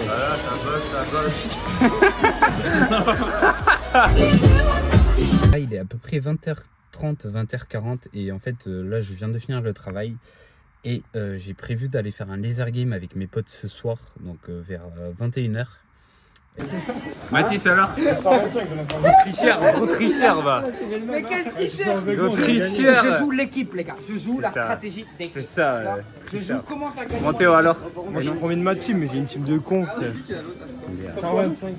Voilà, ça bosse. Là, il est à peu près 20h30, 20h40 et en fait là je viens de finir le travail et j'ai prévu d'aller faire un laser game avec mes potes ce soir, donc vers 21h. Mathis alors? Gros tricheur va. Mais quel tricheur! Gros tricheur. Je joue l'équipe les gars, je joue la stratégie d'équipe. C'est ça. Je joue comment faire gagner. Montez alors. Moi je suis premier de ma team, mais j'ai une team de cons.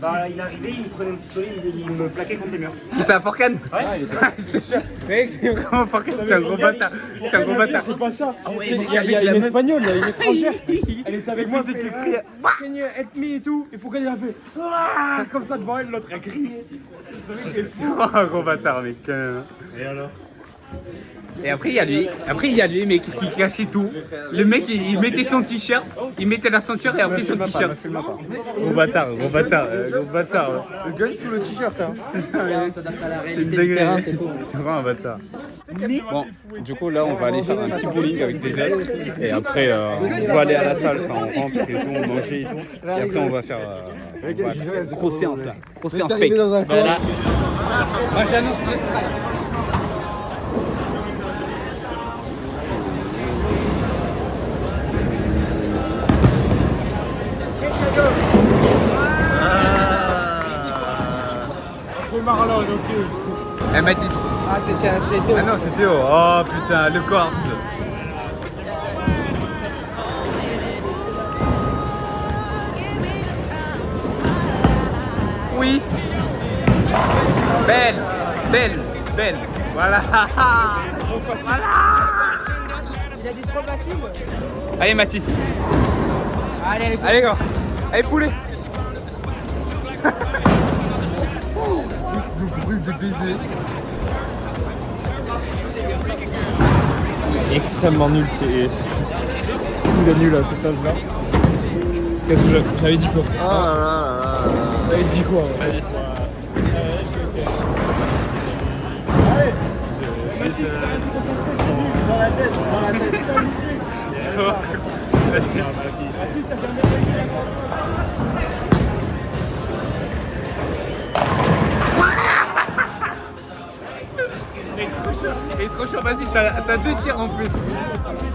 Bah, il arrivait, il me prenait un pistolet, il me plaquait contre les murs. Qui c'est, Forcan? Ouais, J'étais sûr. Mec, vraiment Forcan, c'est un gros bâtard. C'est un gros bâtard. C'est pas ça. Il y a une espagnole, il y a une étrangère. Elle était avec moi, elle fait Can you help me et tout. Il faut qu'elle a fait comme ça devant elle, l'autre a crié. C'est fou. Un gros bâtard, mec. Et alors? Et après il y a lui, mec, qui cachait tout. Le mec, il mettait son t-shirt, il mettait la ceinture et après son t-shirt. Gros bâtard. Le gun sous le t-shirt, hein. Ça s'adapte à la réalité du terrain, c'est tout. C'est vraiment un bâtard. Bon, du coup là on va aller faire un petit bowling avec les ailes et après on va aller à la salle, enfin, on rentre et tout, on mange et tout. Et après on va faire grosse séance là, grosse séance fake. Voilà. Moi j'annonce le strike. Eh Mathis. Ah c'est Théo. Ah non c'est Théo. Oh putain le Corse. Oui. Belle. Voilà. Voilà. Il a dit trop facile. Allez Mathis. Allez Gars. Allez poulet. Le bruit des baisers. Extrêmement nul, c'est fou. Il est nul à cet âge-là. Qu'est-ce que j'avais dit quoi? J'avais dit quoi? Vas-y. Dans la tête. Il est trop chaud, vas-y, t'as 2 tirs en plus.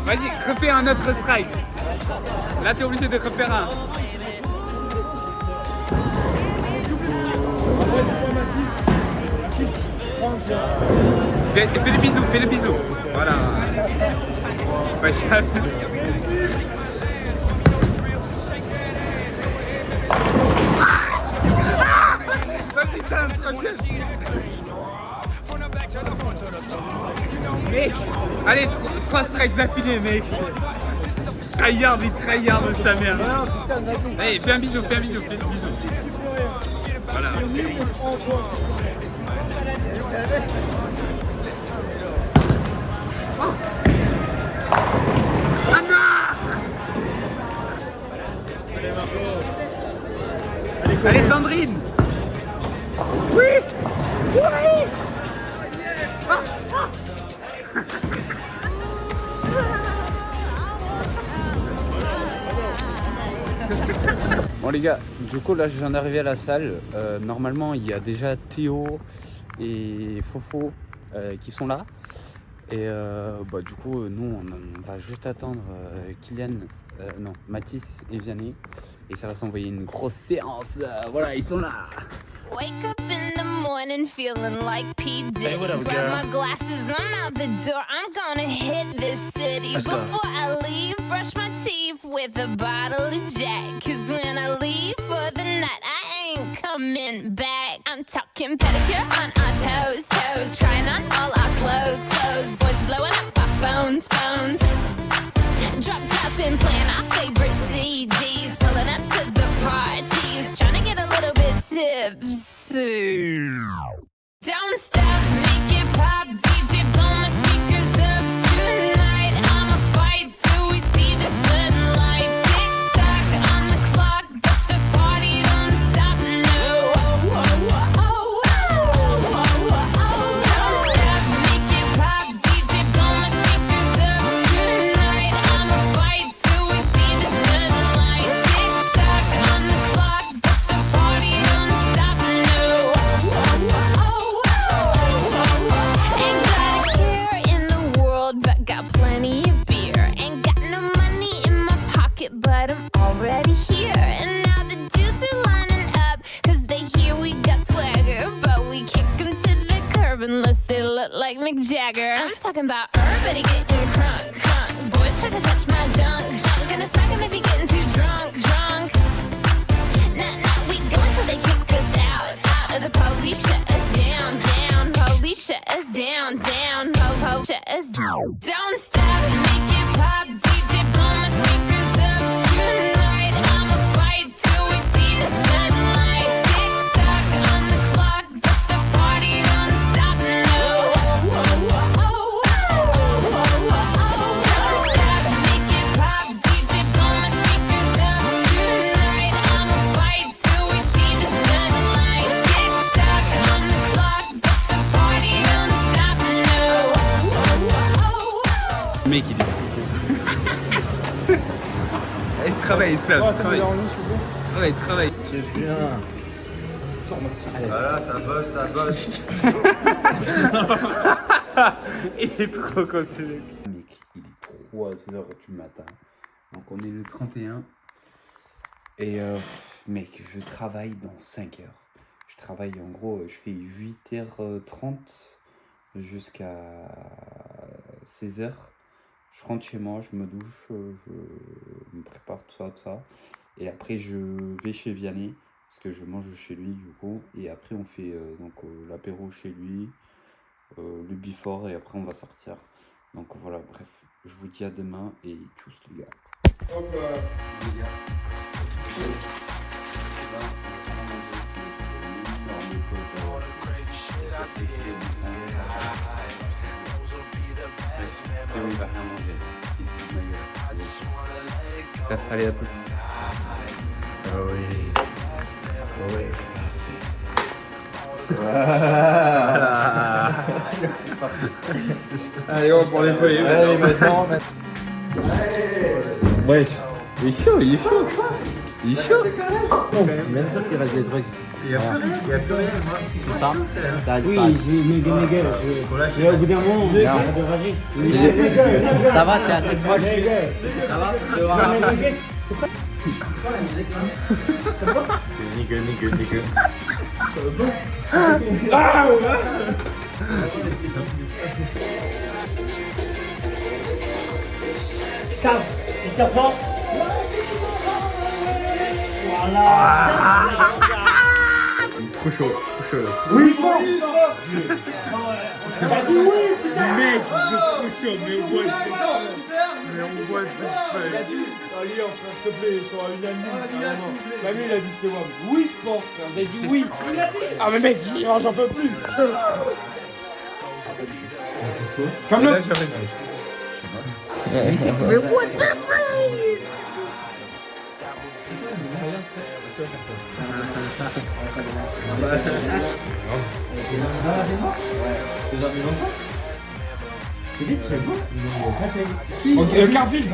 Vas-y, refais un autre strike. Là, t'es obligé de refaire un. Fais le bisou. Voilà. Ouais, vas-y, t'as un troisième. Mec, allez, 3 strikes d'affilée, mec. Tryhard sa mère. Allez, fais un bisou. Voilà. Allez, Sandrine. Oui. Bon les gars, du coup là je viens d'arriver à la salle. Normalement il y a déjà Théo et Fofo qui sont là. Et du coup nous on va juste attendre Mathis et Vianney. Et ça va s'envoyer une grosse séance. Voilà, ils sont là. Wake up in the morning feeling like P. Diddy. Grab my glasses, I'm out the door. I'm gonna hit this city. Before I leave, brush my teeth with a bottle of Jack. Cause when I leave for the night, I ain't coming back. I'm talking pedicure on our toes, trying on all our clothes. Boys blowing up our phones. Drop top and playing our favorite CDs. Pulling up to the parties, trying to get a little bit tipsy. Don't stop, make it pop, DJ blow my speakers up tonight. I'ma fight till we see the sunlight. Tick tock on the clock, but the party don't stop. No, Mick Jagger. I'm talking about everybody getting crunk, crunk. Boys try to touch my junk, junk. Gonna smack him if he getting too drunk, drunk. Nah, nah, we go until they kick us out, out of the police shut us down, down. Police shut us down, down. Po, shut us down. Don't stop, make it pop. DJ blow my speakers up tonight. I'ma fight till we see the sunlight. Tick tock on the clock, but the party don't stop. No. Don't stop, make it pop. DJ blow my speakers up tonight. I'ma fight till we see the sunlight. Tick tock on the clock, but the party don't stop. No. Le mec, il est Il travaille, il se plaint. Ouais, Il travaille. s'il vous plaît. Il travaille. C'est bien. Voilà, ça bosse, ça bosse. Il est trop consolé. Mec, il est 3h du matin. Donc on est le 31. Et mec, je travaille dans 5 heures. Je travaille en gros, je fais 8h30 jusqu'à 16h. Je rentre chez moi, je me douche, je me prépare tout ça. Et après je vais chez Vianney, parce que je mange chez lui du coup. Et après on fait donc l'apéro chez lui, le before, et après on va sortir. Donc voilà, bref, je vous dis à demain et tchuss les gars. Hop là. Les gars. Allez à tous. Allez, on va pour nettoyer. Allez, maintenant, Wesh, il est chaud. Il est chaud. Bien sûr qu'il reste des trucs. il n'y a plus rien, il n'y a plus rien. Moi, C'est ça. Ça reste pas. j'ai mes méga. Au bout d'un moment, Ça va, t'es assez proche. Ça va, tu vas voir. c'est nigga. Trop chaud. Oui, je pense. Mec, c'est trop chaud, mais on boit Allez, frère, s'il te plaît, ils sont à unanime. Mamie, il a dit c'était moi. Oui, je pense. Vous avez dit oui. Ah, mais mec, j'en peux plus. Comme l'autre. Mais what the fuck? Carville.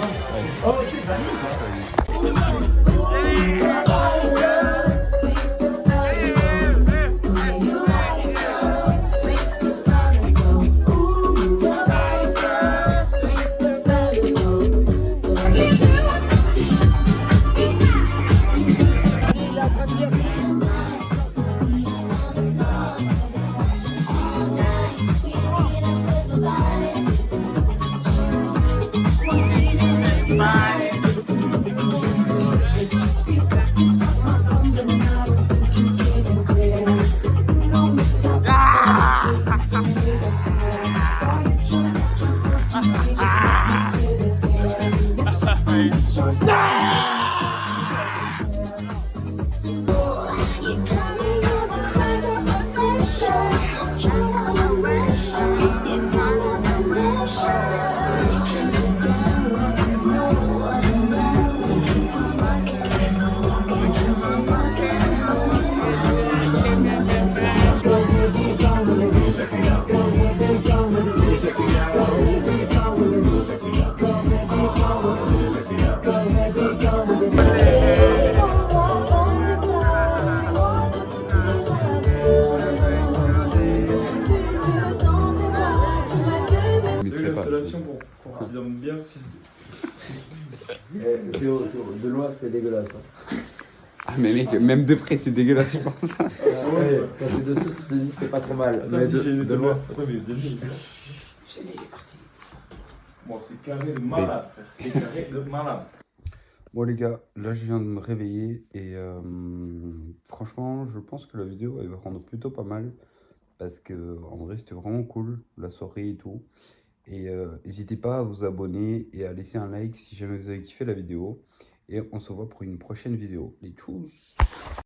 L'installation pour qu'on regarde bien ce qui se Théo, de loin c'est dégueulasse. Ah mais mec, même de près c'est dégueulasse je pense. Quand t'es dessous, tu te dis c'est pas trop mal. Mais de loin. Attends, mais bon, c'est carré de malade, frère. C'est carré de malade. Bon les gars, là je viens de me réveiller et franchement je pense que la vidéo elle va rendre plutôt pas mal parce que en vrai c'était vraiment cool la soirée et tout. Et n'hésitez pas à vous abonner et à laisser un like si jamais vous avez kiffé la vidéo. Et on se voit pour une prochaine vidéo. Les tchuss!